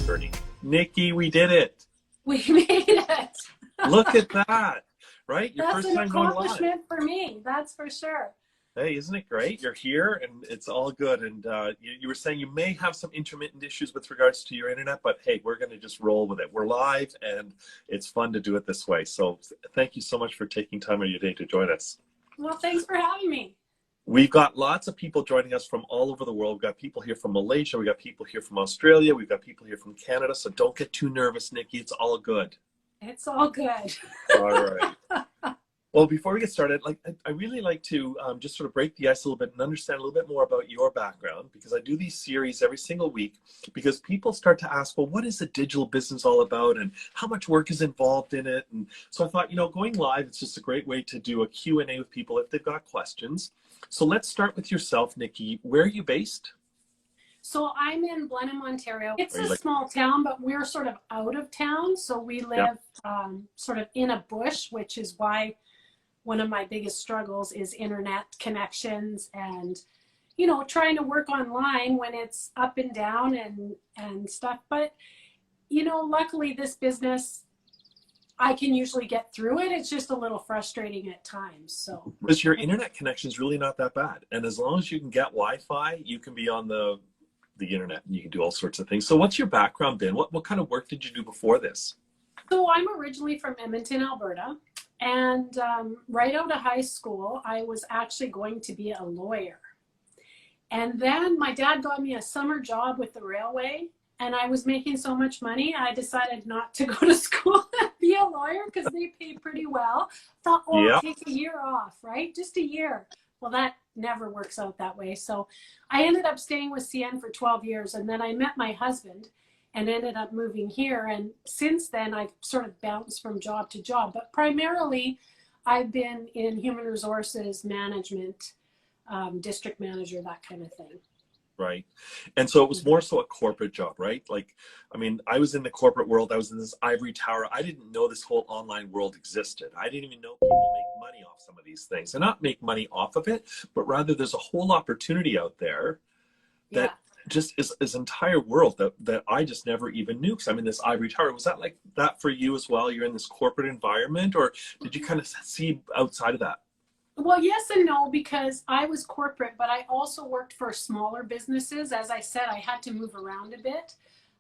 journey. Nikki, we did it. We made it. Look at that, right? Your That's first an time going live. accomplishment for me, that's for sure. Hey, isn't it great? You're here and it's all good. And you were saying you may have some intermittent issues with regards to your internet, but hey, we're going to just roll with it. We're live and it's fun to do it this way. So thank you so much for taking time out of your day to join us. Well, thanks for having me. We've got lots of people joining us from all over the world. We've got people here from Malaysia. We've got people here from Australia. We've got people here from Canada. So don't get too nervous, Nikki. It's all good. It's all good. All right. Well, before we get started, I really like to just sort of break the ice a little bit and understand a little bit more about your background, because I do these series every single week because people start to ask, well, what is a digital business all about and how much work is involved in it? And so I thought, going live, it's just a great way to do a Q&A with people if they've got questions. So let's start with yourself, Nikki. Where are you based? So I'm in Blenheim, Ontario. It's a small town, but we're sort of out of town. So we live sort of in a bush, which is why one of my biggest struggles is internet connections and, trying to work online when it's up and down and stuff. But, luckily this business, I can usually get through it. It's just a little frustrating at times. So because your internet connection is really not that bad. And as long as you can get Wi-Fi, you can be on the internet and you can do all sorts of things. So what's your background been? What kind of work did you do before this? So I'm originally from Edmonton, Alberta. And right out of high school, I was actually going to be a lawyer. And then my dad got me a summer job with the railway, and I was making so much money, I decided not to go to school and be a lawyer because they pay pretty well. Thought, I'll take a year off, right? Just a year. Well, that never works out that way. So I ended up staying with CN for 12 years, and then I met my husband and ended up moving here. And since then, I've sort of bounced from job to job. But primarily, I've been in human resources management, district manager, that kind of thing. Right. And so it was more so a corporate job, right? I was in the corporate world. I was in this ivory tower. I didn't know this whole online world existed. I didn't even know people make money off some of these things. And not make money off of it, but rather there's a whole opportunity out there that just is this entire world that I just never even knew. Because I'm in this ivory tower. Was that like that for you as well? You're in this corporate environment, or did you kind of see outside of that? Well, yes and no, because I was corporate, but I also worked for smaller businesses. As I said, I had to move around a bit.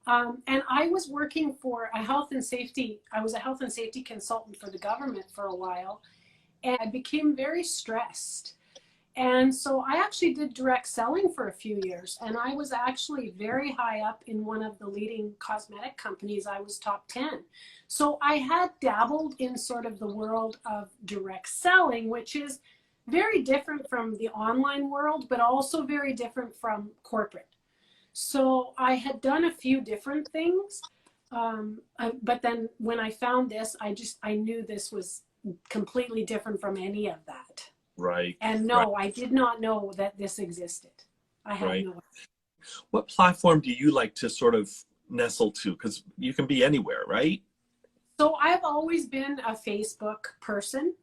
And I was working for I was a health and safety consultant for the government for a while, and I became very stressed. And so I actually did direct selling for a few years, and I was actually very high up in one of the leading cosmetic companies. I was top 10. So I had dabbled in sort of the world of direct selling, which is very different from the online world, but also very different from corporate. So I had done a few different things, but then when I found this, I knew this was completely different from any of that. Right. And no, I did not know that this existed. I had no idea. What platform do you like to sort of nestle to? Because you can be anywhere, right? So I've always been a Facebook person.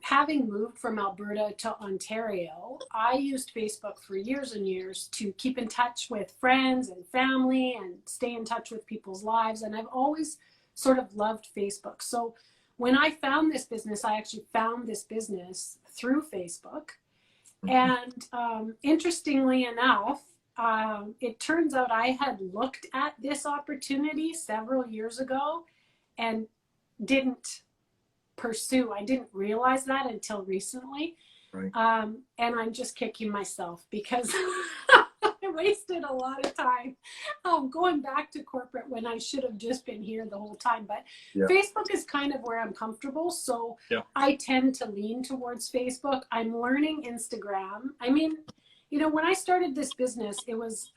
Having moved from Alberta to Ontario, I used Facebook for years and years to keep in touch with friends and family and stay in touch with people's lives. And I've always sort of loved Facebook. So when I found this business, I actually found this business through Facebook. And interestingly enough, it turns out I had looked at this opportunity several years ago and didn't pursue. I didn't realize that until recently. Right. And I'm just kicking myself because I wasted a lot of time going back to corporate when I should have just been here the whole time. But Facebook is kind of where I'm comfortable. So I tend to lean towards Facebook. I'm learning Instagram. I mean, when I started this business, it was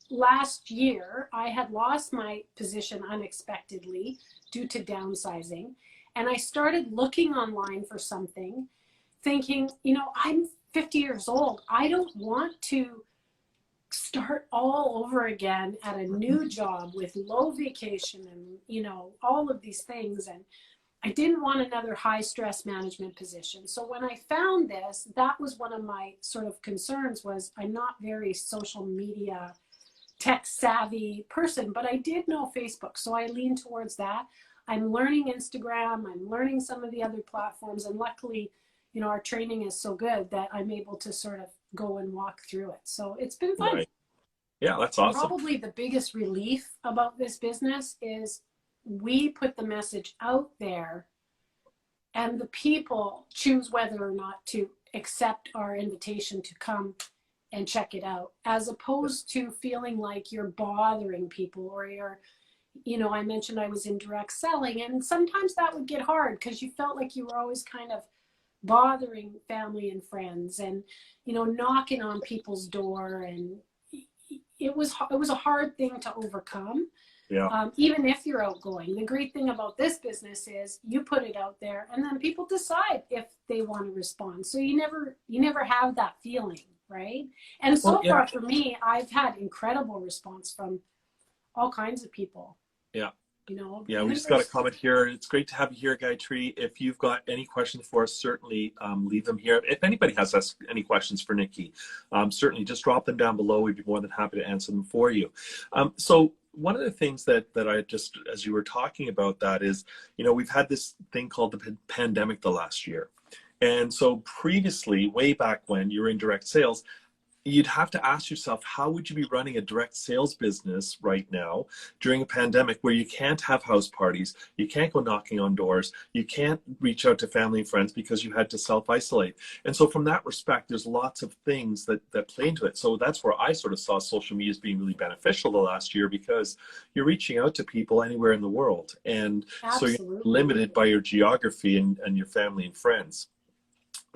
last year. I had lost my position unexpectedly due to downsizing. And I started looking online for something, thinking, I'm 50 years old. I don't want to start all over again at a new job with low vacation and, all of these things. And I didn't want another high stress management position. So when I found this, that was one of my sort of concerns was I'm not very social media tech savvy person, but I did know Facebook. So I leaned towards that. I'm learning Instagram. I'm learning some of the other platforms. And luckily, you know, our training is so good that I'm able to sort of go and walk through it. So it's been fun. Right. Yeah, that's awesome. Probably the biggest relief about this business is we put the message out there and the people choose whether or not to accept our invitation to come and check it out, as opposed to feeling like you're bothering people or you're, you know, I mentioned I was in direct selling, and sometimes that would get hard because you felt like you were always kind of bothering family and friends and, you know, knocking on people's door, and it was a hard thing to overcome. Yeah. Even if you're outgoing. The great thing about this business is you put it out there and then people decide if they want to respond. So you never have that feeling, right? And so far for me, I've had incredible response from all kinds of people. Yeah. You know, yeah, we just got a comment here. It's great to have you here, Gayatri. If you've got any questions for us, certainly leave them here. If anybody has any questions for Nikki, certainly just drop them down below. We'd be more than happy to answer them for you. So one of the things that I just, as you were talking about that is, you know, we've had this thing called the pandemic the last year. And so previously, way back when you were in direct sales, you'd have to ask yourself, how would you be running a direct sales business right now during a pandemic where you can't have house parties, you can't go knocking on doors, you can't reach out to family and friends because you had to self-isolate. And so from that respect, there's lots of things that play into it. So that's where I sort of saw social media as being really beneficial the last year, because you're reaching out to people anywhere in the world. And Absolutely. so you're limited by your geography and your family and friends.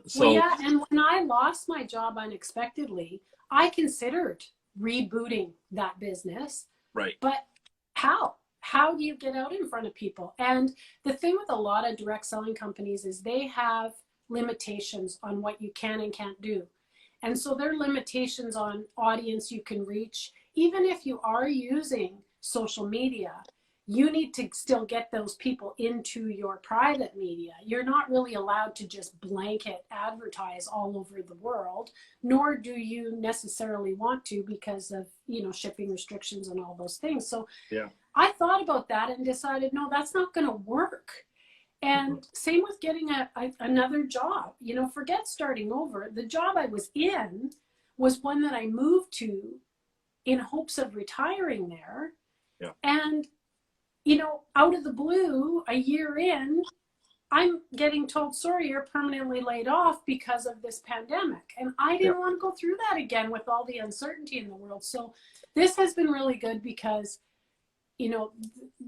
So, well, yeah, and when I lost my job unexpectedly, I considered rebooting that business. right. But how? How do you get out in front of people? And the thing with a lot of direct selling companies is they have limitations on what you can and can't do. And so there are limitations on audience you can reach. Even if you are using social media, you need to still get those people into your private media. You're not really allowed to just blanket advertise all over the world, nor do you necessarily want to because of, you know, shipping restrictions and all those things. So Yeah. I thought about that and decided, no, that's not going to work. And same with getting another job. You know, forget starting over. The job I was in was one that I moved to in hopes of retiring there. Yeah. And you know, out of the blue, a year in, I'm getting told, sorry, you're permanently laid off because of this pandemic. And I didn't want to go through that again with all the uncertainty in the world. So this has been really good because, you know,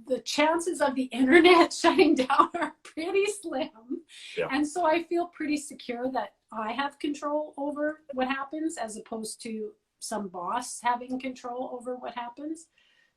the chances of the internet shutting down are pretty slim. Yeah. And so I feel pretty secure that I have control over what happens as opposed to some boss having control over what happens.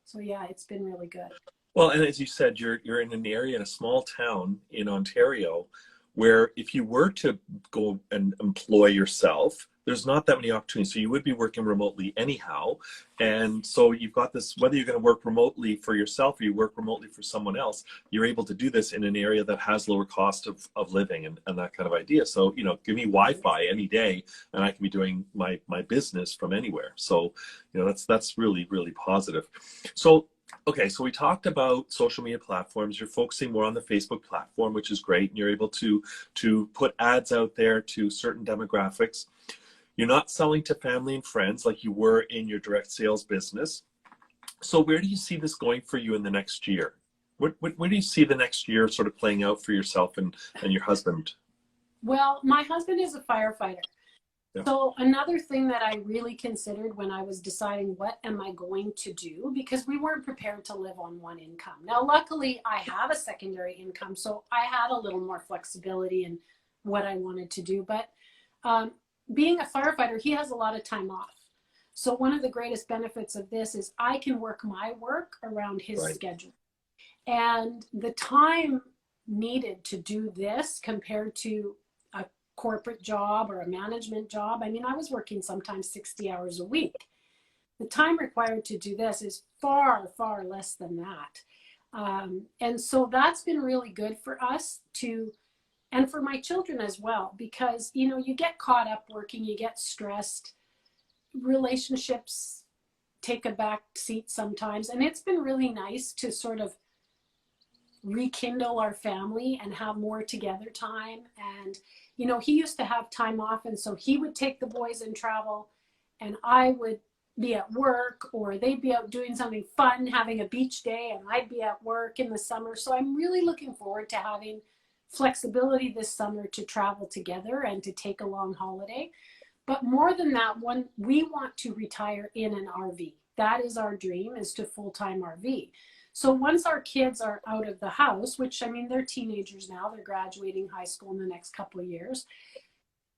So yeah, it's been really good. Well, and as you said, you're in an area, in a small town in Ontario, where if you were to go and employ yourself, there's not that many opportunities. So you would be working remotely anyhow. And so you've got this, whether you're going to work remotely for yourself or you work remotely for someone else, you're able to do this in an area that has lower cost of living and that kind of idea. So, you know, give me Wi-Fi any day and I can be doing my business from anywhere. So, you know, that's really, really positive. So, okay, so we talked about social media platforms. You're focusing more on the Facebook platform, which is great. And you're able to put ads out there to certain demographics. You're not selling to family and friends like you were in your direct sales business. So where do you see this going for you in the next year? Where do you see the next year sort of playing out for yourself and your husband? Well, my husband is a firefighter. Yeah. So another thing that I really considered when I was deciding what am I going to do, because we weren't prepared to live on one income. Now, luckily, I have a secondary income, so I had a little more flexibility in what I wanted to do. But being a firefighter, he has a lot of time off. So one of the greatest benefits of this is I can work my work around his schedule. And the time needed to do this compared to a corporate job or a management job, I mean, I was working sometimes 60 hours a week. The time required to do this is far, far less than that. And so that's been really good for us and for my children as well, because, you know, you get caught up working, you get stressed, relationships take a back seat sometimes. And it's been really nice to sort of rekindle our family and have more together time. And, you know, he used to have time off, and so he would take the boys and travel, and I would be at work, or they'd be out doing something fun, having a beach day, and I'd be at work in the summer. So I'm really looking forward to having flexibility this summer to travel together and to take a long holiday. But more than that, we want to retire in an RV. That is our dream, is to full-time RV. So once our kids are out of the house, which, I mean, they're teenagers now, they're graduating high school in the next couple of years,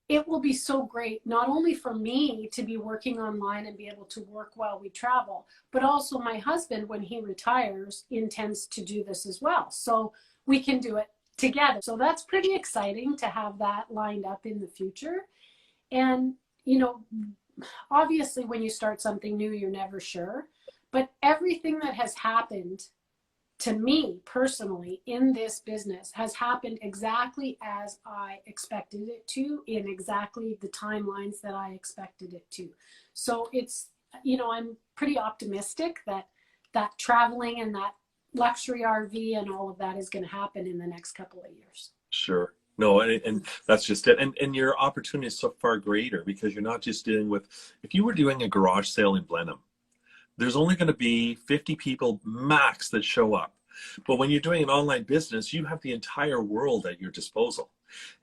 it will be so great, not only for me to be working online and be able to work while we travel, but also my husband, when he retires, intends to do this as well. So we can do it together. So that's pretty exciting to have that lined up in the future. And, you know, obviously when you start something new, you're never sure. But everything that has happened to me personally in this business has happened exactly as I expected it to, in exactly the timelines that I expected it to. So it's, you know, I'm pretty optimistic that traveling and that luxury RV and all of that is going to happen in the next couple of years. Sure. No, and that's just it. And your opportunity is so far greater, because you're not just dealing with, if you were doing a garage sale in Blenheim, there's only going to be 50 people max that show up. But when you're doing an online business, you have the entire world at your disposal.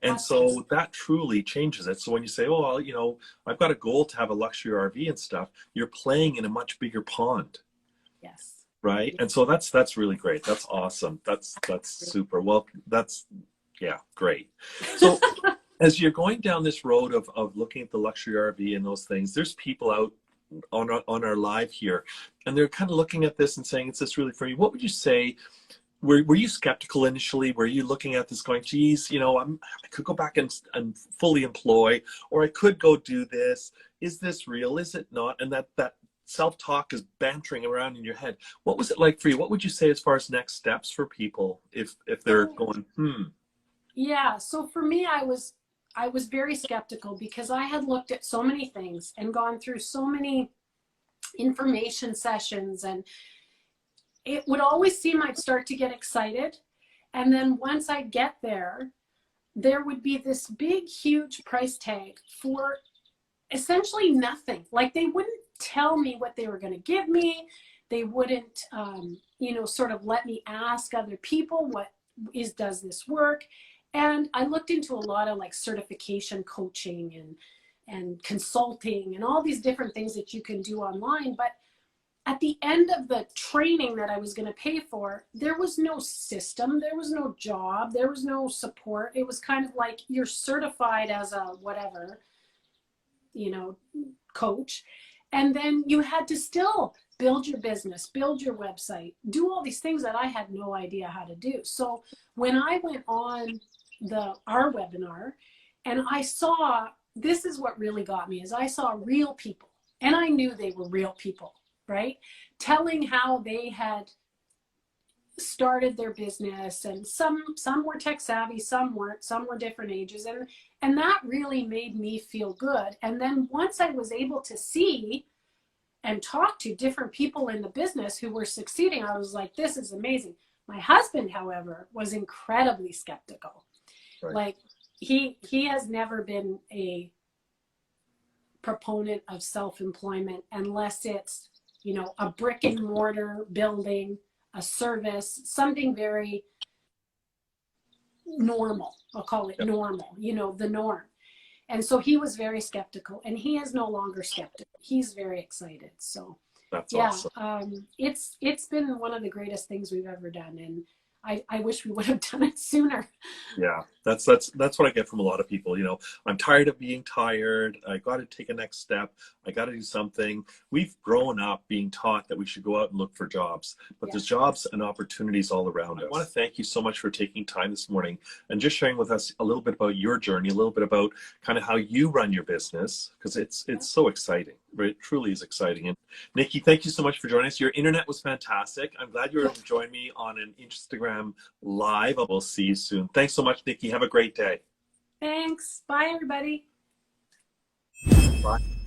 And so that truly changes it. So when you say, oh, well, you know, I've got a goal to have a luxury RV and stuff, you're playing in a much bigger pond. Yes. Right. And so that's really great. That's awesome. That's super. Well, yeah, great. So as you're going down this road of looking at the luxury RV and those things, there's people out on our live here, and they're kind of looking at this and saying, is this really for you? What would you say? Were you skeptical initially? Were you looking at this going, geez, you know, I could go back and fully employ, or I could go do this. Is this real? Is it not? And that self-talk is bantering around in your head. What was it like for you? What would you say as far as next steps for people if they're going, Yeah, so for me, I was very skeptical, because I had looked at so many things and gone through so many information sessions, and it would always seem I'd start to get excited. And then once I get there, there would be this big, huge price tag for essentially nothing. Like, they wouldn't tell me what they were going to give me. They wouldn't, you know, sort of let me ask other people, does this work? And I looked into a lot of like certification coaching and consulting and all these different things that you can do online. But at the end of the training that I was going to pay for, there was no system, there was no job, there was no support. It was kind of like, you're certified as a whatever, you know, coach. And then you had to still build your business, build your website, do all these things that I had no idea how to do. So when I went on our webinar, and I saw, this is what really got me, is I saw real people, and I knew they were real people, right? Telling how they had started their business, and some were tech savvy, some weren't, some were different ages, and that really made me feel good. And then once I was able to see and talk to different people in the business who were succeeding, I was like, this is amazing. My husband, however, was incredibly skeptical. Right. Like, he has never been a proponent of self-employment unless it's, you know, a brick and mortar building, a service, something very normal. I'll call it normal, you know, the norm. And so he was very skeptical, and he is no longer skeptical. He's very excited. So that's yeah, awesome. It's been one of the greatest things we've ever done, and I wish we would have done it sooner. Yeah, that's what I get from a lot of people. You know, I'm tired of being tired. I got to take a next step. I got to do something. We've grown up being taught that we should go out and look for jobs, but there's jobs and opportunities all around us. I want to thank you so much for taking time this morning and just sharing with us a little bit about your journey, a little bit about kind of how you run your business, because it's so exciting. Right? It truly is exciting. And Nikki, thank you so much for joining us. Your internet was fantastic. I'm glad you were able to join me on an Instagram live. I will see you soon. Thanks so much, Nikki. Have a great day. Thanks. Bye, everybody. Bye.